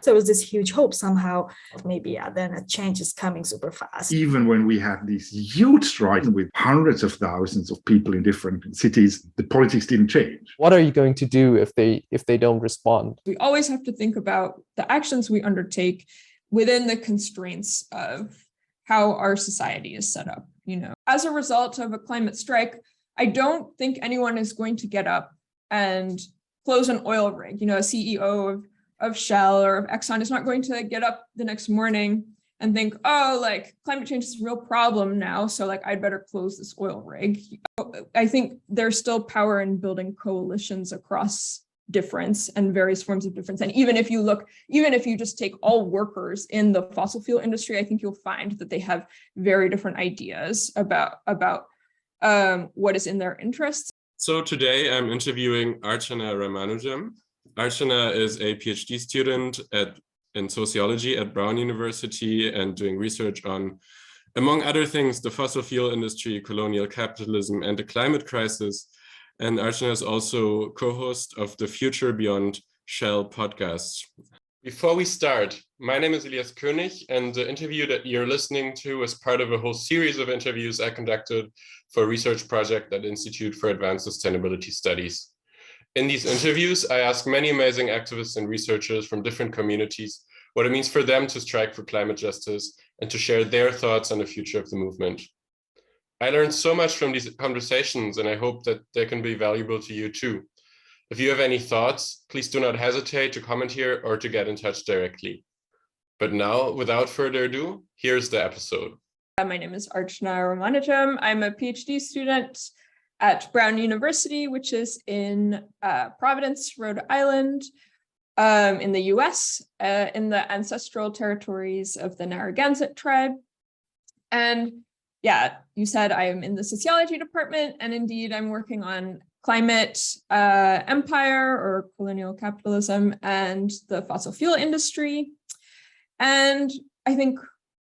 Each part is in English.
there was this huge hope somehow, maybe then a change is coming super fast. Even when we had these huge strikes with hundreds of thousands of people in different cities, the politics didn't change. What are you going to do if they don't respond? We always have to think about the actions we undertake within the constraints of how our society is set up. As a result of a climate strike, I don't think anyone is going to get up and close an oil rig. A CEO of Shell or of Exxon is not going to get up the next morning and think, climate change is a real problem now, so I'd better close this oil rig. I think there's still power in building coalitions across difference and various forms of difference. And even if you just take all workers in the fossil fuel industry, I think you'll find that they have very different ideas about what is in their interests. So today I'm interviewing Archana Ramanujam. Archana is a PhD student in sociology at Brown University and doing research on, among other things, the fossil fuel industry, colonial capitalism, and the climate crisis. And Archana is also co-host of the Future Beyond Shell podcast. Before we start, my name is Elias König, and the interview that you're listening to is part of a whole series of interviews I conducted for a research project at Institute for Advanced Sustainability Studies. In these interviews, I ask many amazing activists and researchers from different communities what it means for them to strike for climate justice and to share their thoughts on the future of the movement. I learned so much from these conversations, and I hope that they can be valuable to you too. If you have any thoughts, please do not hesitate to comment here or to get in touch directly. But now, without further ado, here's the episode. My name is Archana Ramanujam. I'm a PhD student at Brown University, which is in Providence, Rhode Island, in the US, in the ancestral territories of the Narragansett tribe. And yeah, you said I am in the sociology department, and indeed I'm working on climate empire or colonial capitalism and the fossil fuel industry. And I think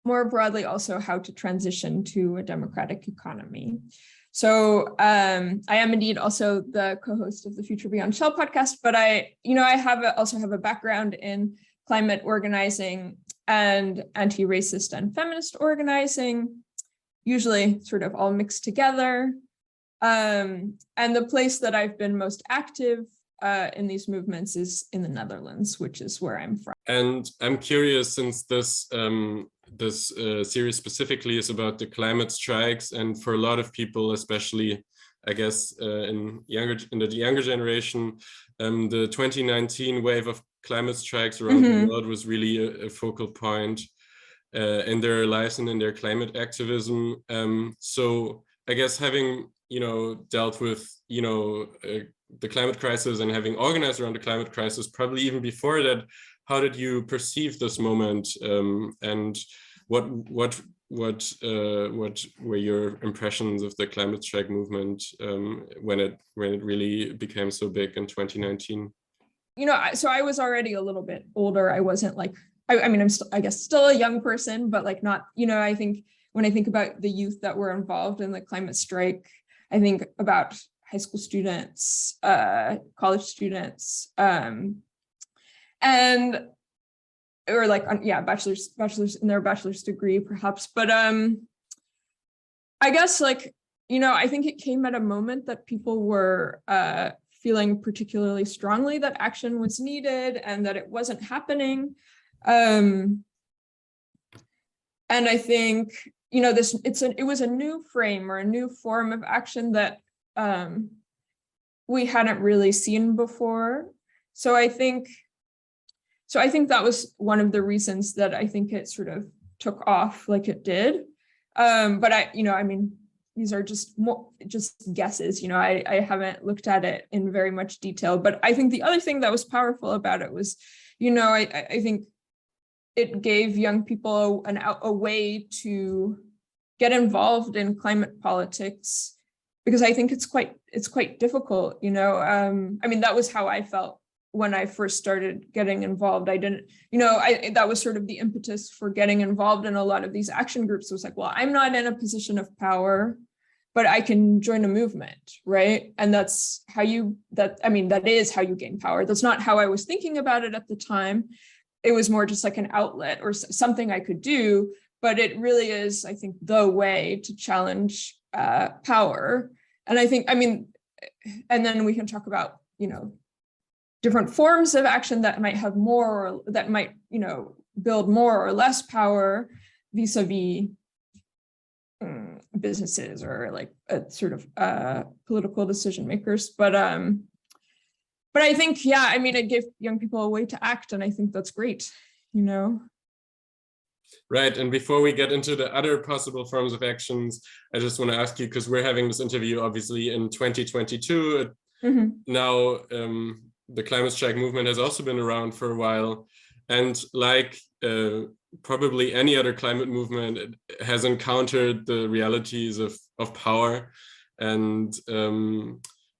more broadly also how to transition to a democratic economy. So I am indeed also the co-host of the Future Beyond Shell podcast, but I also have a background in climate organizing and anti-racist and feminist organizing, usually sort of all mixed together. And the place that I've been most active in these movements is in the Netherlands, which is where I'm from. And I'm curious, since this series specifically is about the climate strikes, and for a lot of people, especially, I guess, in the younger generation, the 2019 wave of climate strikes around the world was really a focal point in their lives and in their climate activism. So I guess having dealt with the climate crisis and having organized around the climate crisis, probably even before that, how did you perceive this moment, and what were your impressions of the climate strike movement when it really became so big in 2019? So I was already a little bit older. I wasn't I'm still a young person, but not, I think when I think about the youth that were involved in the climate strike, I think about high school students, college students, bachelor's in their bachelor's degree perhaps. But I guess I think it came at a moment that people were feeling particularly strongly that action was needed and that it wasn't happening. And I think, it was a new frame or a new form of action that we hadn't really seen before. So I think that was one of the reasons that I think it sort of took off like it did. But these are just guesses. I haven't looked at it in very much detail. But I think the other thing that was powerful about it was, I think it gave young people a way to get involved in climate politics, because I think it's quite difficult. That was how I felt when I first started getting involved. I didn't, that was sort of the impetus for getting involved in a lot of these action groups. It was like, well, I'm not in a position of power, but I can join a movement, right? And that is how you gain power. That's not how I was thinking about it at the time. it was more just like an outlet or something I could do, but it really is, I think, the way to challenge power. And I think, I mean, and then we can talk about, you know, different forms of action that might have more, or that might, you know, build more or less power vis-a-vis businesses or like a sort of political decision makers. But I think, yeah, I mean, it gave young people a way to act, and I think that's great, you know. Right, and before we get into the other possible forms of actions, I just want to ask you, because we're having this interview obviously in 2022. Now, the climate strike movement has also been around for a while, and like probably any other climate movement, it has encountered the realities of power, and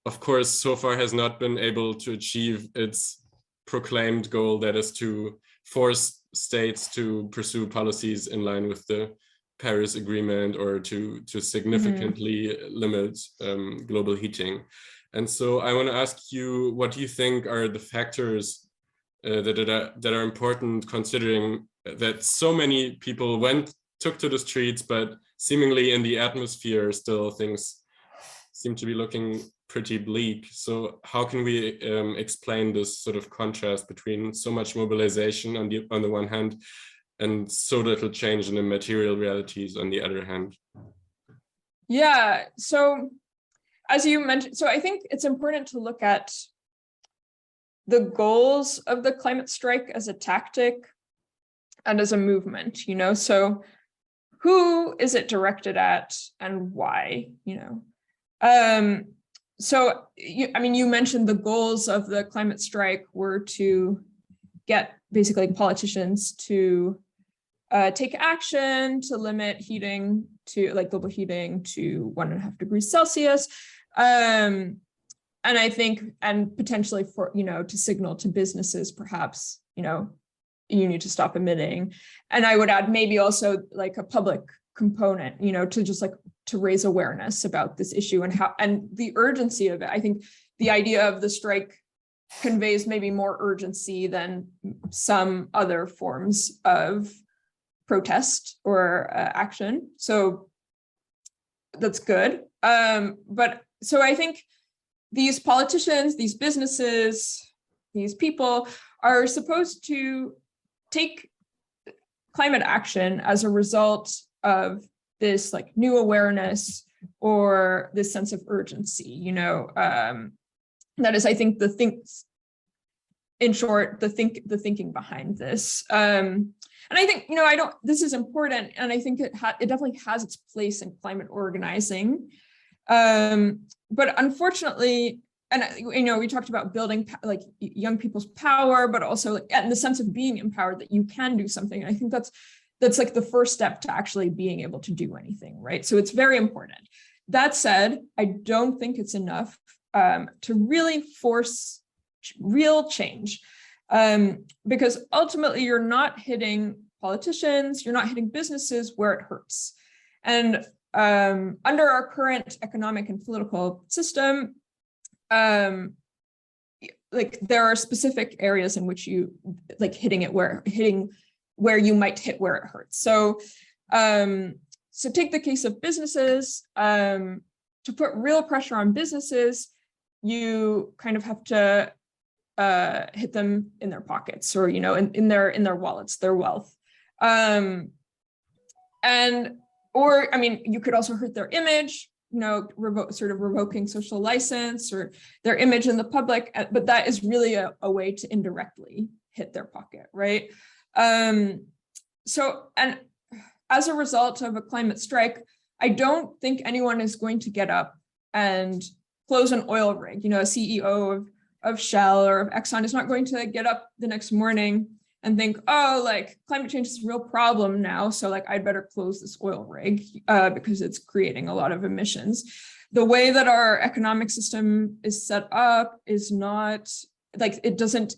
of course, so far has not been able to achieve its proclaimed goal, that is to force states to pursue policies in line with the Paris Agreement, or to significantly limit global heating. And so I want to ask you, what do you think are the factors that are important, considering that so many people took to the streets, but seemingly in the atmosphere still things seem to be looking pretty bleak. So how can we explain this sort of contrast between so much mobilization on the one hand, and so little change in the material realities on the other hand? Yeah, so as you mentioned, so I think it's important to look at the goals of the climate strike as a tactic and as a movement, you know. So who is it directed at and why, you know? So, I mean, you mentioned the goals of the climate strike were to get basically politicians to take action to limit heating to, like, global heating to 1.5 degrees Celsius. And I think, and potentially for, you know, to signal to businesses, perhaps, you know, you need to stop emitting. And I would add maybe also like a public component, you know, to just like to raise awareness about this issue and how, and the urgency of it. I think the idea of the strike conveys maybe more urgency than some other forms of protest or action. So that's good. But so I think these politicians, these businesses, these people are supposed to take climate action as a result of this like new awareness or this sense of urgency, you know. That is, I think, in short, the thinking behind this. And I think, you know, this is important, and I think it definitely has its place in climate organizing. But unfortunately, and you know, we talked about building like young people's power, but also like, in the sense of being empowered that you can do something. And I think that's like the first step to actually being able to do anything, right? So it's very important. That said, I don't think it's enough to really force real change, because ultimately you're not hitting politicians, you're not hitting businesses where it hurts. And under our current economic and political system, like there are specific areas in which you like hitting where you might hit where it hurts. So so take the case of businesses. To put real pressure on businesses, you kind of have to hit them in their pockets, or, you know, in their wallets, their wealth. Or I mean, you could also hurt their image, you know, revoking social license or their image in the public, but that is really a way to indirectly hit their pocket, right? So, and as a result of a climate strike, I don't think anyone is going to get up and close an oil rig. You know, a CEO of Shell or of Exxon is not going to get up the next morning and think, oh, like climate change is a real problem now, so like I'd better close this oil rig because it's creating a lot of emissions. The way that our economic system is set up is not like, it doesn't,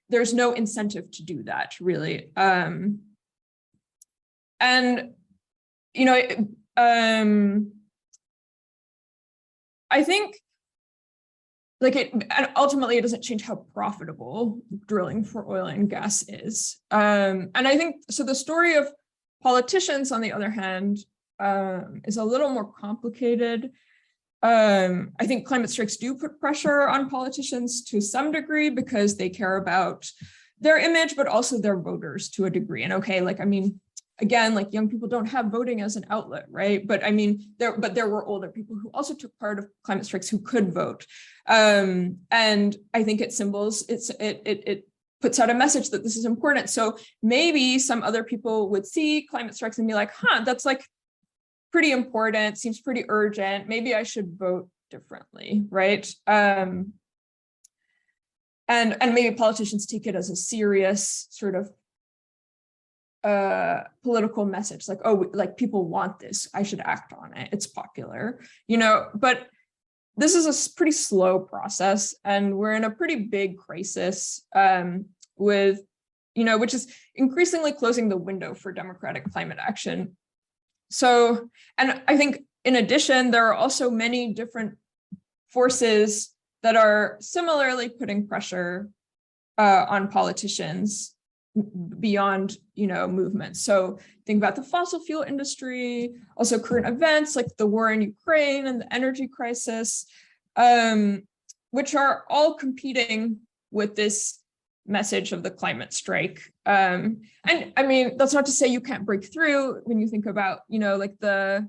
there's no incentive to do that, really. And, you know, I think and ultimately it doesn't change how profitable drilling for oil and gas is. And I think, so the story of politicians, on the other hand, is a little more complicated. I think climate strikes do put pressure on politicians to some degree because they care about their image, but also their voters to a degree. And okay, like, I mean, again, like young people don't have voting as an outlet, right? But I mean, there were older people who also took part of climate strikes who could vote. And I think it puts out a message that this is important. So maybe some other people would see climate strikes and be like, that's like pretty important, seems pretty urgent. Maybe I should vote differently, right? And maybe politicians take it as a serious sort of political message, like, oh, like people want this, I should act on it, it's popular, but this is a pretty slow process, and we're in a pretty big crisis with, which is increasingly closing the window for democratic climate action. So, and I think in addition, there are also many different forces that are similarly putting pressure on politicians beyond, movements. So think about the fossil fuel industry, also current events like the war in Ukraine and the energy crisis, which are all competing with this message of the climate strike. And I mean, that's not to say you can't break through when you think about, like the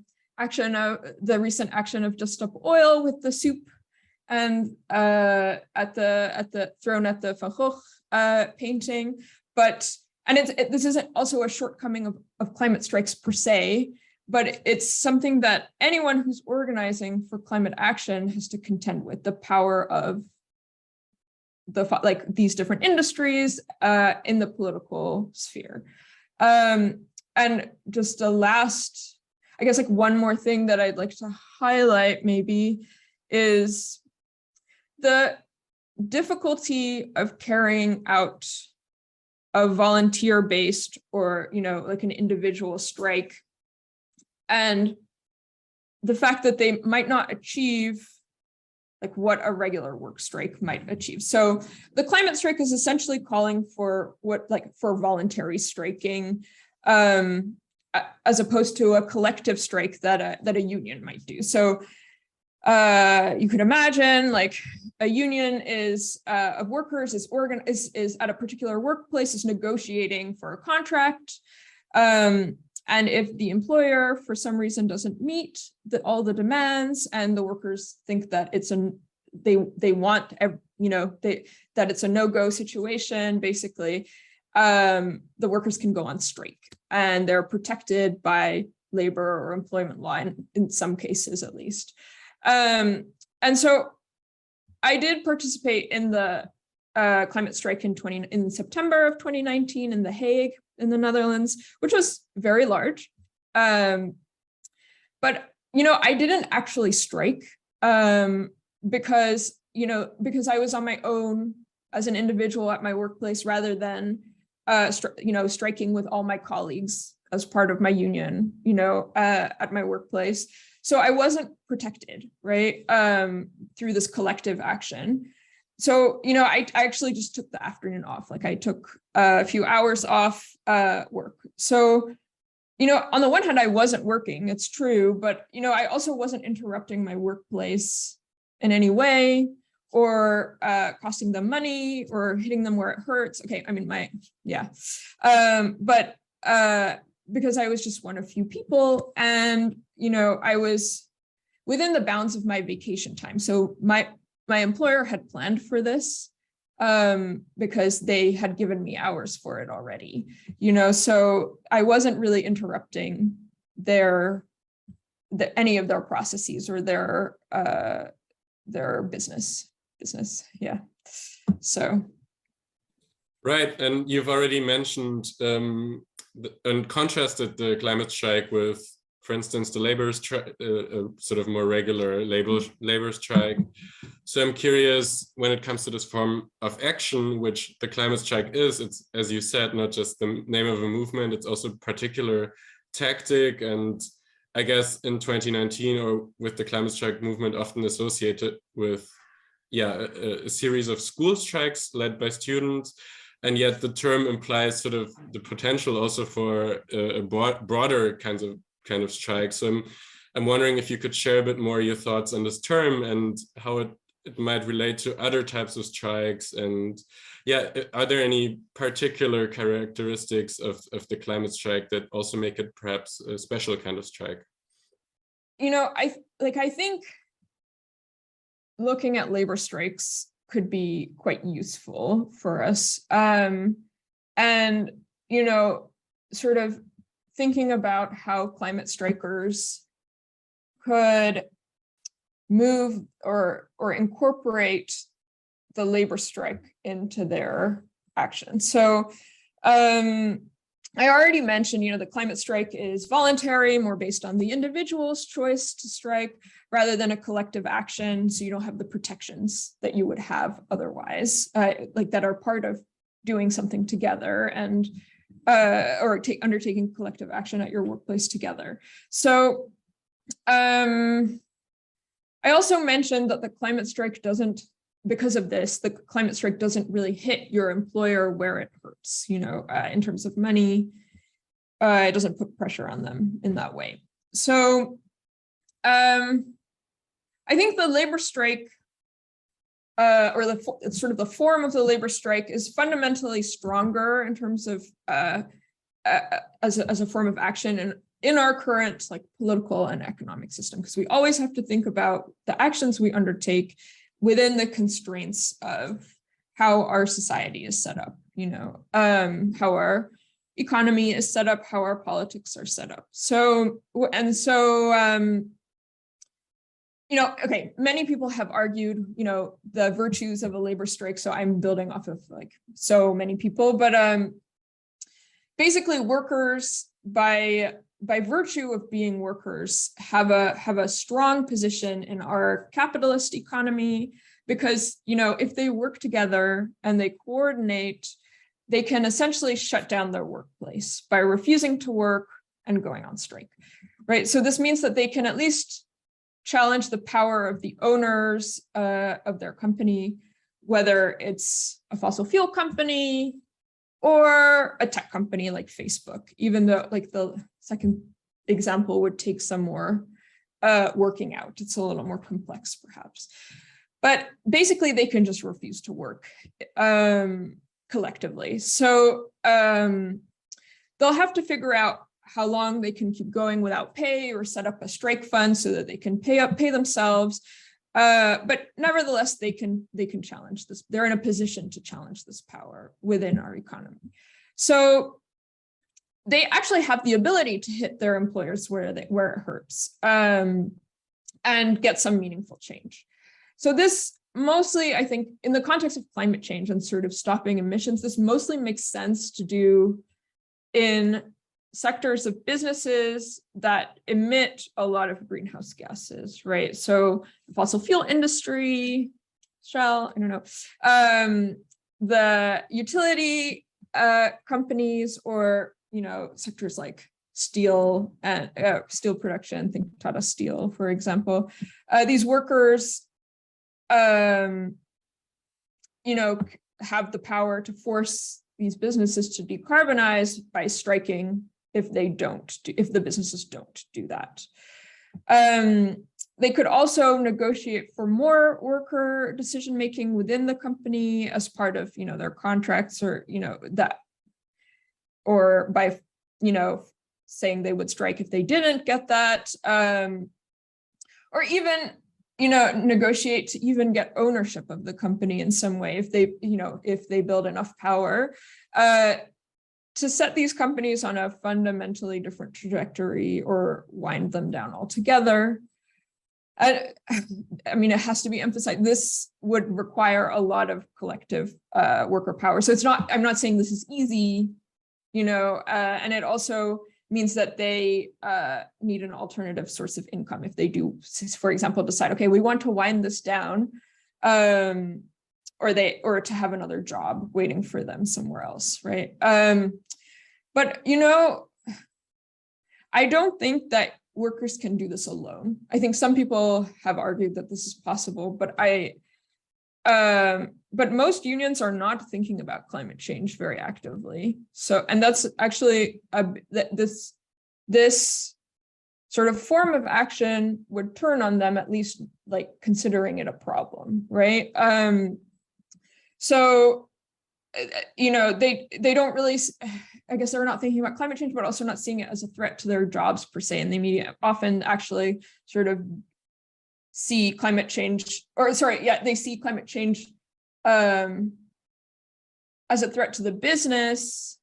recent action of Just Stop Oil with the soup and thrown at the Van Gogh painting. And this isn't also a shortcoming of climate strikes per se, but it's something that anyone who's organizing for climate action has to contend with, the power of these different industries in the political sphere. And just a last, I guess, like one more thing that I'd like to highlight maybe is the difficulty of carrying out a volunteer-based or, like an individual strike, and the fact that they might not achieve like what a regular work strike might achieve. So the climate strike is essentially calling for for voluntary striking, as opposed to a collective strike that a union might do. So you could imagine like a union of workers is at a particular workplace, is negotiating for a contract. And if the employer for some reason doesn't meet all the demands, and the workers think that they want, that it's a no-go situation, basically, the workers can go on strike, and they're protected by labor or employment law in some cases, at least. And so I did participate in the climate strike in September of 2019 in The Hague in the Netherlands, which was very large. But, I didn't actually strike because I was on my own as an individual at my workplace, rather than, striking with all my colleagues as part of my union, at my workplace. So I wasn't protected, right, through this collective action. So, I actually just took the afternoon off. Like I took a few hours off work. So, on the one hand, I wasn't working, it's true, but, I also wasn't interrupting my workplace in any way, or costing them money or hitting them where it hurts. Okay, I mean, but because I was just one of few people, and, I was within the bounds of my vacation time. So my employer had planned for this because they had given me hours for it already, so I wasn't really interrupting any of their processes or their business. Yeah. So. Right. And you've already mentioned and contrasted the climate strike with, for instance, the labor strike, sort of more regular labor strike. So I'm curious, when it comes to this form of action, which the climate strike is, it's, as you said, not just the name of a movement, it's also a particular tactic. And I guess in 2019, or with the climate strike movement, often associated with, a series of school strikes led by students, and yet the term implies sort of the potential also for a broader kind of strike. So I'm wondering if you could share a bit more your thoughts on this term and how it might relate to other types of strikes, and are there any particular characteristics of the climate strike that also make it perhaps a special kind of strike? I think looking at labor strikes could be quite useful for us. And, sort of thinking about how climate strikers could move or incorporate the labor strike into their action. So I already mentioned, the climate strike is voluntary, more based on the individual's choice to strike rather than a collective action. So you don't have the protections that you would have otherwise, that are part of doing something together and undertaking collective action at your workplace together. So I also mentioned that the climate strike because of this, the climate strike doesn't really hit your employer where it hurts, in terms of money. It doesn't put pressure on them in that way. So I think the labor strike, or the form of the labor strike, is fundamentally stronger in terms of as a form of action and in our current political and economic system, because we always have to think about the actions we undertake within the constraints of how our society is set up, how our economy is set up, how our politics are set up. Many people have argued, the virtues of a labor strike. So I'm building off of so many people, but basically workers by virtue of being workers have a strong position in our capitalist economy, because if they work together and they coordinate, they can essentially shut down their workplace by refusing to work and going on strike, right? So this means that they can at least challenge the power of the owners of their company, whether it's a fossil fuel company or a tech company like Facebook, even though the second example would take some more working out. It's a little more complex perhaps. But basically they can just refuse to work collectively. So they'll have to figure out how long they can keep going without pay, or set up a strike fund so that they can pay themselves. But nevertheless, they can challenge this. They're in a position to challenge this power within our economy. So they actually have the ability to hit their employers where it hurts, and get some meaningful change. So this mostly, I think, in the context of climate change and sort of stopping emissions, this mostly makes sense to do in sectors of businesses that emit a lot of greenhouse gases, right? So the fossil fuel industry, Shell, I don't know, the utility companies, or sectors like steel and steel production, think Tata Steel, for example. These workers, have the power to force these businesses to decarbonize by striking if the businesses don't do that. They could also negotiate for more worker decision-making within the company as part of, their contracts, or, or by, saying they would strike if they didn't get that, or even, negotiate to even get ownership of the company in some way if they build enough power to set these companies on a fundamentally different trajectory or wind them down altogether. I mean, it has to be emphasized, this would require a lot of collective worker power. So I'm not saying this is easy, and it also means that they need an alternative source of income if they do, for example, decide, okay, we want to wind this down, or to have another job waiting for them somewhere else, right? But I don't think that workers can do this alone. I think some people have argued that this is possible, but I but most unions are not thinking about climate change very actively. So, and that's actually this sort of form of action would turn on them, at least like considering it a problem, right? So, you know, they don't really, I guess they're not thinking about climate change, but also not seeing it as a threat to their jobs per se. And the media often actually sort of see climate change, or sorry, yeah, they see climate change as a threat to the business.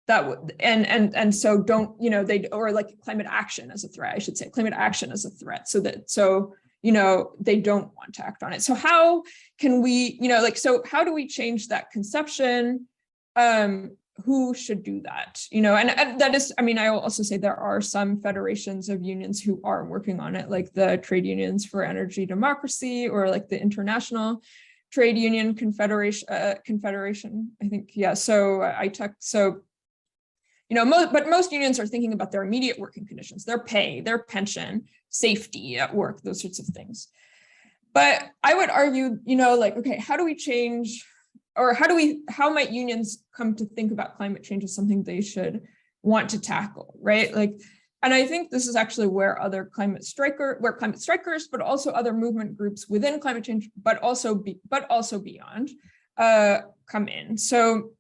That would, and so don't, you know, they, or like climate action as a threat, I should say, climate action as a threat, so you know, they don't want to act on it. So how can we, you know, like, so how do we change that conception? Who should do that? You know, and that is, I mean, I will also say there are some federations of unions who are working on it, like the Trade Unions for Energy Democracy, or like the International Trade Union Confederation, I think, yeah. So so, you know, but most unions are thinking about their immediate working conditions, their pay, their pension, safety at work, those sorts of things. But I would argue, you know, like, okay, how do we change, or how might unions come to think about climate change as something they should want to tackle, right? Like, and I think this is actually where other climate strikers, but also other movement groups within climate change, but also beyond, come in. So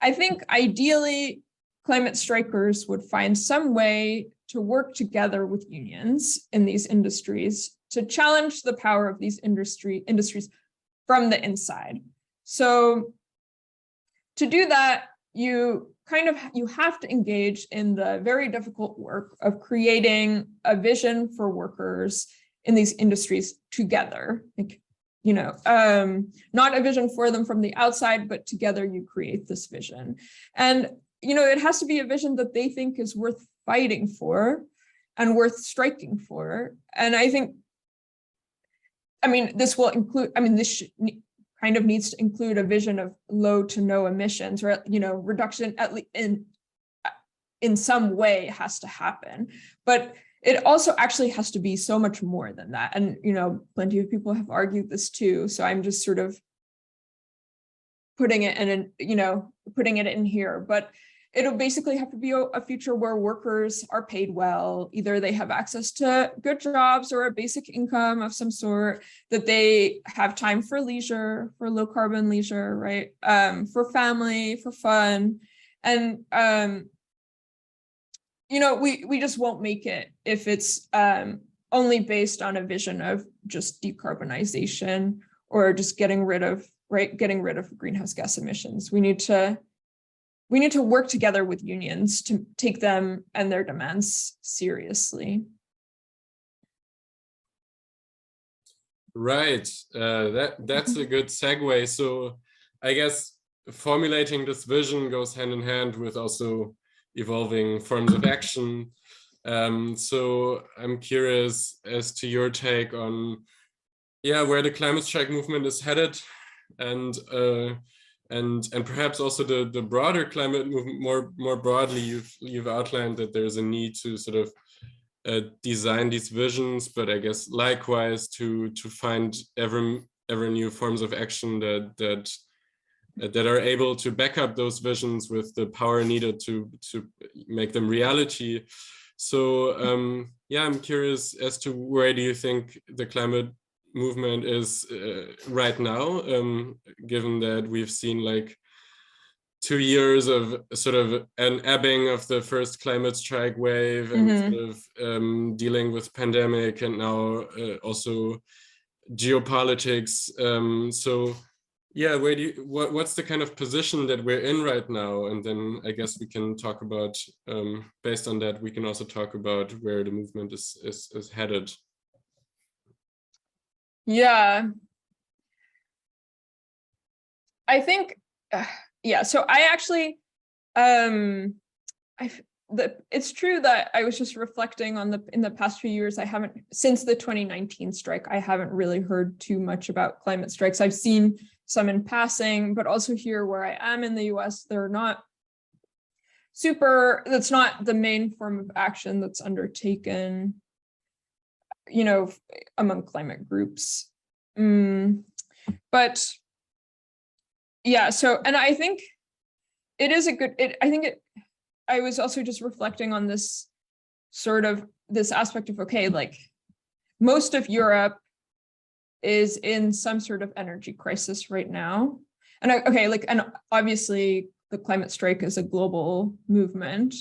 I think ideally, climate strikers would find some way to work together with unions in these industries to challenge the power of these industries from the inside. So to do that, you have to engage in the very difficult work of creating a vision for workers in these industries together. Like, you know, not a vision for them from the outside, but together you create this vision. And, you know, it has to be a vision that they think is worth fighting for and worth striking for. And I think, I mean, this will include, I mean, this kind of needs to include a vision of low to no emissions, or, you know, reduction at least in some way has to happen. But it also actually has to be so much more than that. And, you know, plenty of people have argued this too. So I'm just sort of putting it in here, but it'll basically have to be a future where workers are paid well. Either they have access to good jobs or a basic income of some sort, that they have time for leisure, for low carbon leisure, right? For family, for fun. And, you know, we just won't make it if it's only based on a vision of just decarbonization or just getting rid of greenhouse gas emissions. We need to work together with unions to take them and their demands seriously. Right, that's a good segue. So I guess formulating this vision goes hand in hand with also evolving forms of action. So I'm curious as to your take on, where the climate strike movement is headed, and perhaps also the broader climate movement more broadly. You've outlined that there's a need to sort of design these visions, but I guess likewise to find ever new forms of action that are able to back up those visions with the power needed to make them reality. So I'm curious as to where do you think the climate movement is right now, given that we've seen like 2 years of sort of an ebbing of the first climate strike wave, and sort of dealing with pandemic, and now also geopolitics. So what's the kind of position that we're in right now? And then I guess we can talk about, based on that, we can also talk about where the movement is headed. Yeah, I think, so I actually, it's true that I was just reflecting on in the past few years, I haven't, since the 2019 strike, I haven't really heard too much about climate strikes. I've seen some in passing, but also here where I am in the US, they're not that's not the main form of action that's undertaken, you know, among climate groups. But yeah, so, and I think it is a good, I was also just reflecting on this sort of, this aspect of, okay, like most of Europe is in some sort of energy crisis right now. And and obviously the climate strike is a global movement.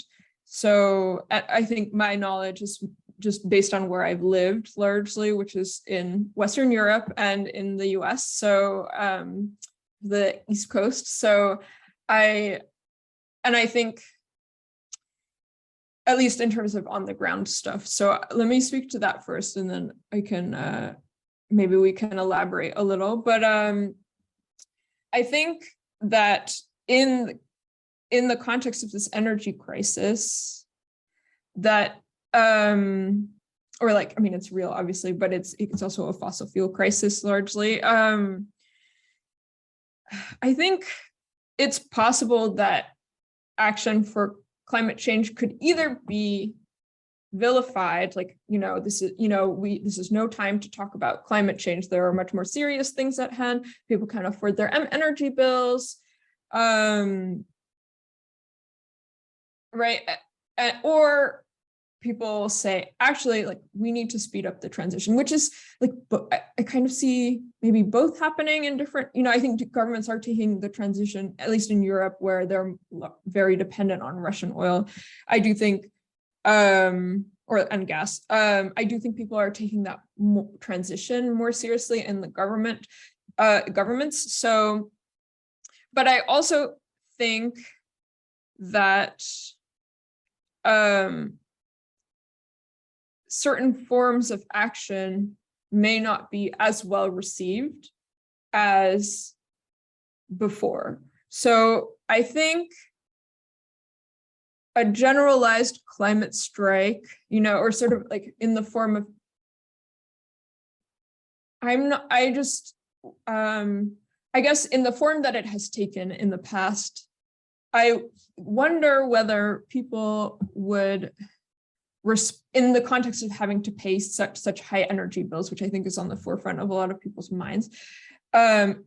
So I think my knowledge is just based on where I've lived largely, which is in Western Europe and in the US. So the East Coast. So I think, at least in terms of on the ground stuff. So let me speak to that first, and then I can, maybe we can elaborate a little. But I think that in the context of this energy crisis, that, or like, I mean, it's real, obviously, but it's also a fossil fuel crisis largely. I think it's possible that action for climate change could either be vilified, like, this is no time to talk about climate change. There are much more serious things at hand. People can't afford their energy bills, right? Or people say, actually, like, we need to speed up the transition, which is like, I kind of see maybe both happening in different, I think governments are taking the transition, at least in Europe, where they're very dependent on Russian oil. I do think, and gas. I do think people are taking that transition more seriously in the governments. So, but I also think that certain forms of action may not be as well received as before. So I think a generalized climate strike, or sort of like in the form of, I guess in the form that it has taken in the past, I wonder whether people would, in the context of having to pay such high energy bills, which I think is on the forefront of a lot of people's minds, I'm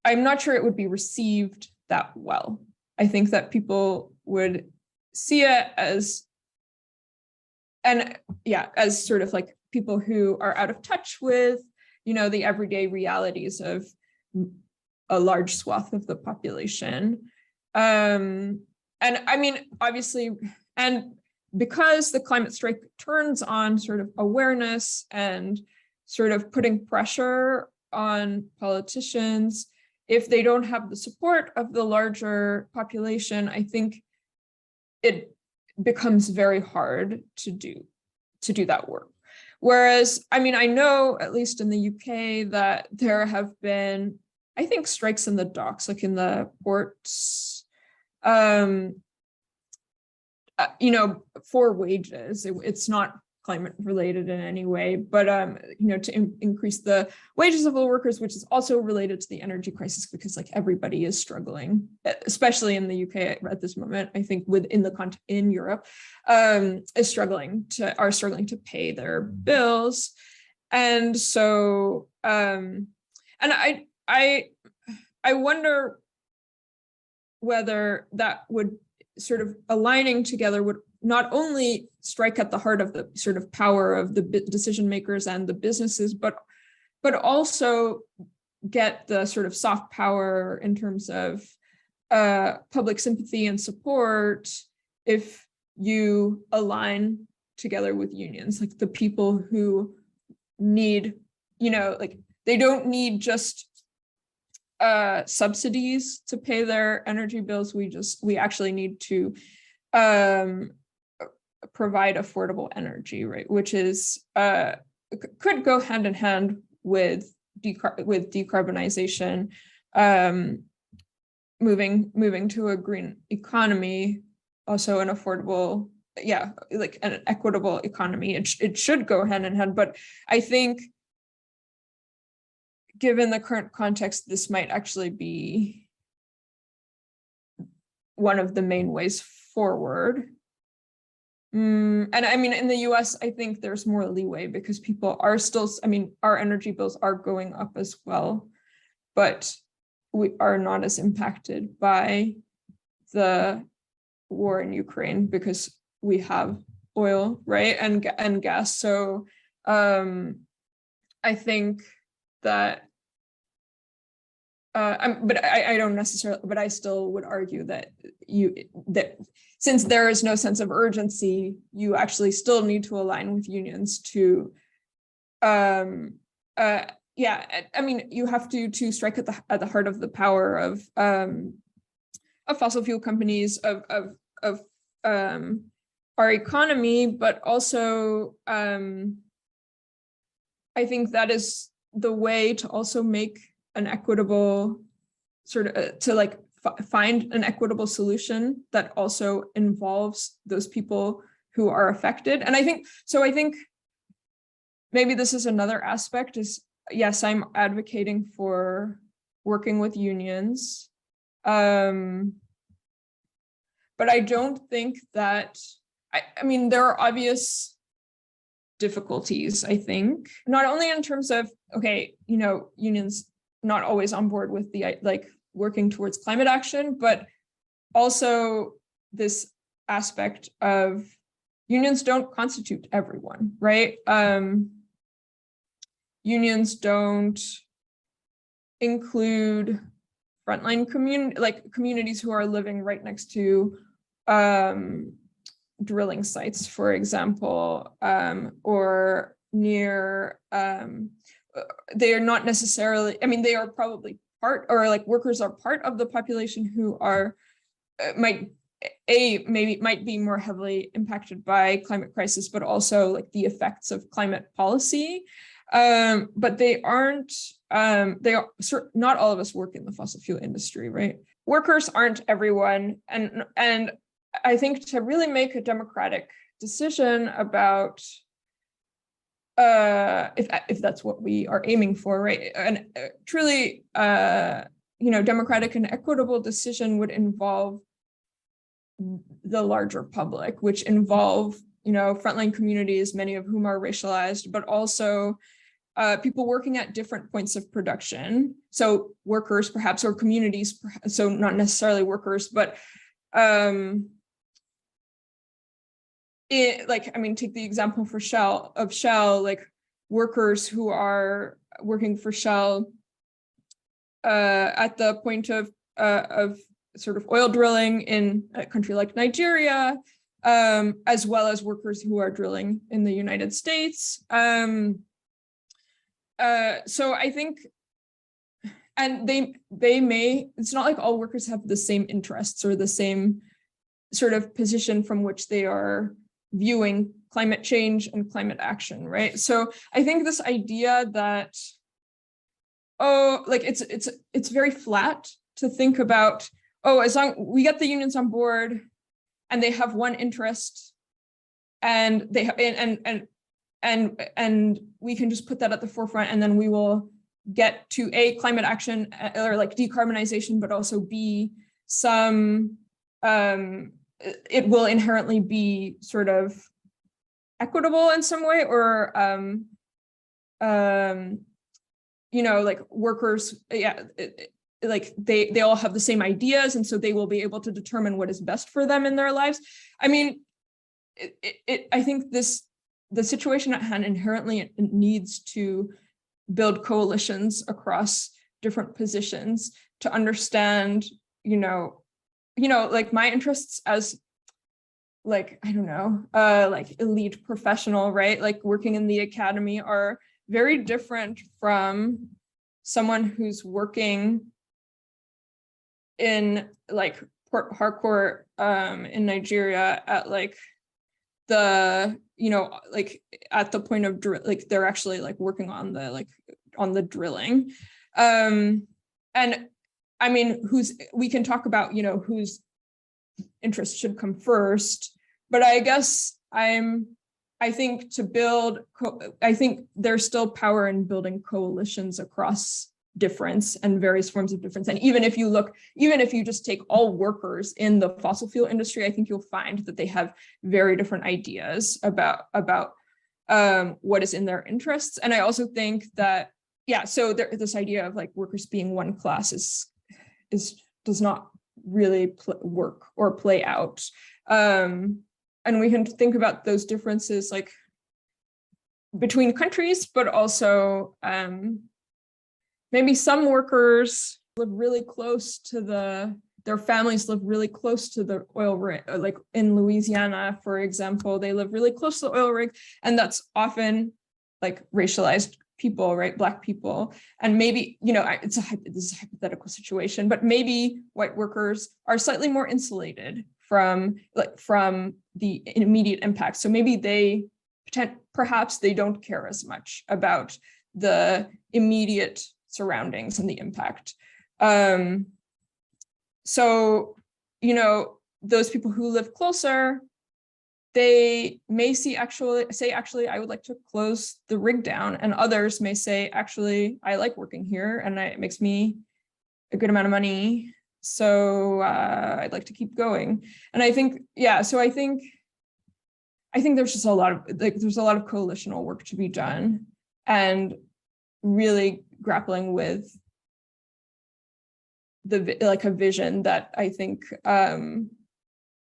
not sure it would be received that well. I think that people would see it as sort of like people who are out of touch with, the everyday realities of a large swath of the population. And I mean, obviously, and because the climate strike turns on sort of awareness and sort of putting pressure on politicians, if they don't have the support of the larger population, I think it becomes very hard to do that work. Whereas, I mean, I know, at least in the UK, that there have been, I think, strikes in the docks, like in the ports, for wages. It's not climate related in any way, but to increase the wages of the workers, which is also related to the energy crisis, because like everybody is struggling, especially in the UK at this moment. I think in Europe, are struggling to pay their bills, and so and I wonder whether that would sort of aligning together would not only strike at the heart of the sort of power of the decision makers and the businesses, but also get the sort of soft power in terms of public sympathy and support if you align together with unions, like the people who need, like they don't need just subsidies to pay their energy bills. We actually need to provide affordable energy, right? Which is could go hand in hand with decarbonization, moving to a green economy, also an affordable, like an equitable economy. It should go hand in hand, but I think given the current context, this might actually be one of the main ways forward. And I mean, in the US, I think there's more leeway because people are still, I mean, our energy bills are going up as well, but we are not as impacted by the war in Ukraine because we have oil, right? And gas. So I think that but I don't necessarily, but I still would argue that since there is no sense of urgency, you actually still need to align with unions to, yeah, I mean, you have to strike at the heart of the power of fossil fuel companies, of our economy, but also I think that is the way to also make an equitable sort of to like find an equitable solution that also involves those people who are affected. And I think maybe this is another aspect is, yes, I'm advocating for working with unions. But I don't think that, I mean, there are obvious difficulties, I think, not only in terms of, okay, you know, unions not always on board with the like working towards climate action, but also this aspect of unions don't constitute everyone, right? Unions don't include frontline communities who are living right next to drilling sites, for example, or near they are not necessarily, I mean, they are probably part, or like workers are part of the population who are might be more heavily impacted by climate crisis, but also like the effects of climate policy. But they aren't, not all of us work in the fossil fuel industry, right? Workers aren't everyone. And I think to really make a democratic decision about if that's what we are aiming for, right? And truly, you know, democratic and equitable decision would involve the larger public, which involve, you know, frontline communities, many of whom are racialized, but also people working at different points of production. So workers perhaps, or communities, so not necessarily workers, but like, I mean, take the example for Shell, like workers who are working for Shell at the point of sort of oil drilling in a country like Nigeria, as well as workers who are drilling in the United States. So I think, and they may, it's not like all workers have the same interests or the same sort of position from which they are viewing climate change and climate action, right? So I think this idea that, oh, like it's very flat to think about, oh, as long we get the unions on board and they have one interest and they and we can just put that at the forefront, and then we will get to A, climate action or like decarbonization, but also B, some it will inherently be sort of equitable in some way, or you know, like workers, yeah, like they all have the same ideas, and so they will be able to determine what is best for them in their lives. I mean, I think the situation at hand inherently needs to build coalitions across different positions to understand, you know, like my interests as like, I don't know, like elite professional, right? Like working in the academy are very different from someone who's working in like Port Harcourt in Nigeria at like the, you know, like at the point of like they're actually like working on the drilling. And I mean, we can talk about, you know, whose interest should come first, but I guess I think to build, I think there's still power in building coalitions across difference and various forms of difference. And even if you just take all workers in the fossil fuel industry, I think you'll find that they have very different ideas about what is in their interests. And I also think that, so this idea of like workers being one class does not really work or play out. And we can think about those differences like between countries, but also maybe some workers live really close to their families live really close to the oil rig, like in Louisiana, for example, they live really close to the oil rig, and that's often like racialized people, right? Black people. And maybe, this is a hypothetical situation, but maybe white workers are slightly more insulated from the immediate impact. So maybe perhaps they don't care as much about the immediate surroundings and the impact. So, those people who live closer, they may say, actually, I would like to close the rig down. And others may say, actually, I like working here and it makes me a good amount of money. So I'd like to keep going. And I think, I think there's just a lot of coalitional work to be done and really grappling with a vision that I think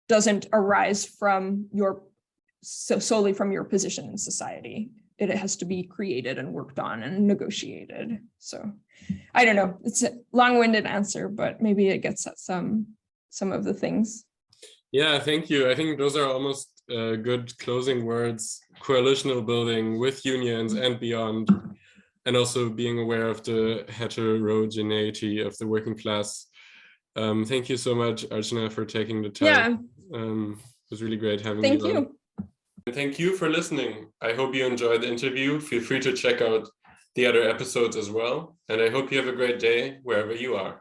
doesn't arise from solely from your position in society. It has to be created and worked on and negotiated. So I don't know, it's a long-winded answer, but maybe it gets at some of the things. Yeah, thank you. I think those are almost good closing words. Coalitional building with unions and beyond, and also being aware of the heterogeneity of the working class. Thank you so much, Archana, for taking the time. It was really great having you on. Thank you. And thank you for listening. I hope you enjoyed the interview. Feel free to check out the other episodes as well. And I hope you have a great day wherever you are.